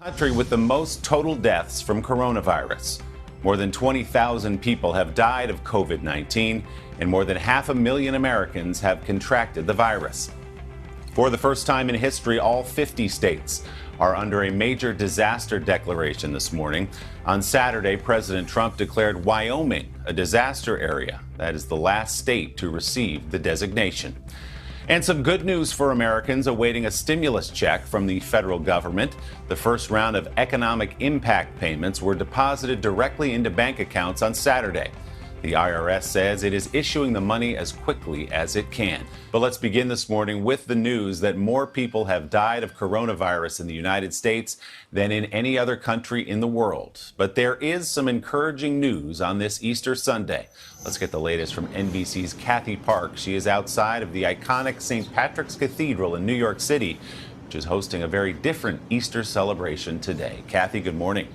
Country with the most total deaths from coronavirus. More than 20,000 people have died of COVID-19, and more than 500,000 Americans have contracted the virus. For the first time in history, all 50 states are under a major disaster declaration this morning. On Saturday, President Trump declared Wyoming a disaster area. That is the last state to receive the designation. And some good news for Americans awaiting a stimulus check from the federal government. The first round of economic impact payments were deposited directly into bank accounts on Saturday. The IRS says it is issuing the money as quickly as it can. But let's begin this morning with the news that more people have died of coronavirus in the United States than in any other country in the world. But there is some encouraging news on this Easter Sunday. Let's get the latest from NBC's Kathy Park. She is outside of the iconic St. Patrick's Cathedral in New York City, which is hosting a very different Easter celebration today. Kathy, good morning.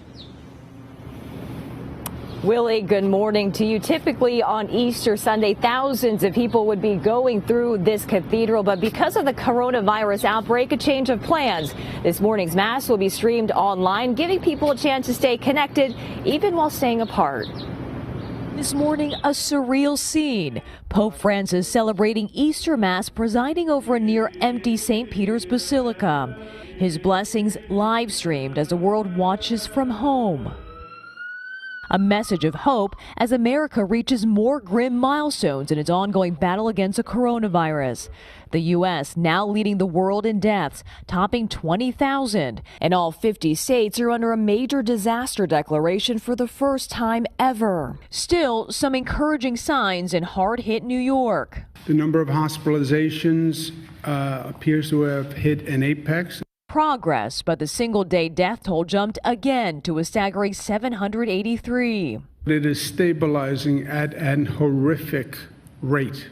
Willie, good morning to you. Typically on Easter Sunday, thousands of people would be going through this cathedral, but because of the coronavirus outbreak, a change of plans. This morning's Mass will be streamed online, giving people a chance to stay connected, even while staying apart. This morning, a surreal scene. Pope Francis celebrating Easter Mass, presiding over a near-empty St. Peter's Basilica. His blessings live-streamed as the world watches from home. A message of hope as America reaches more grim milestones in its ongoing battle against the coronavirus. The U.S. now leading the world in deaths, topping 20,000. And all 50 states are under a major disaster declaration for the first time ever. Still, some encouraging signs in hard-hit New York. The number of hospitalizations appears to have hit an apex. Progress, but the single-day death toll jumped again to a staggering 783. It is stabilizing at an horrific rate.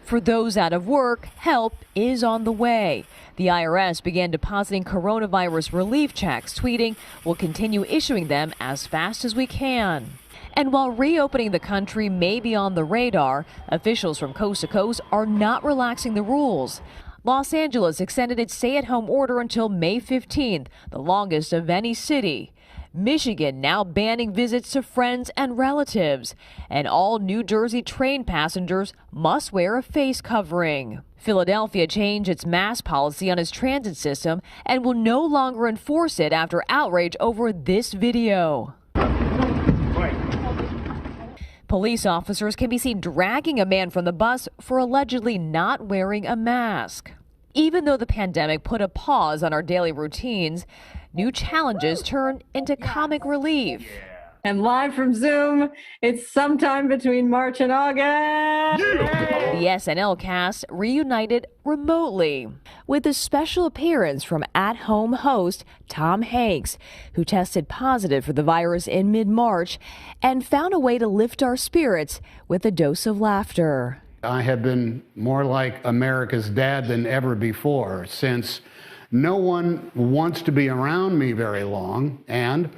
For those out of work, help is on the way. The IRS began depositing coronavirus relief checks, tweeting, "We'll continue issuing them as fast as we can." And while reopening the country may be on the radar, officials from coast to coast are not relaxing the rules. Los Angeles extended its stay-at-home order until May 15th, the longest of any city. Michigan now banning visits to friends and relatives. And all New Jersey train passengers must wear a face covering. Philadelphia changed its mask policy on its transit system and will no longer enforce it after outrage over this video. Police officers can be seen dragging a man from the bus for allegedly not wearing a mask. Even though the pandemic put a pause on our daily routines, new challenges turn into comic relief. And live from Zoom, it's sometime between March and August. The SNL cast reunited remotely with a special appearance from at-home host Tom Hanks, who tested positive for the virus in mid-March and found a way to lift our spirits with a dose of laughter. I have been more like America's dad than ever before, since no one wants to be around me very long, and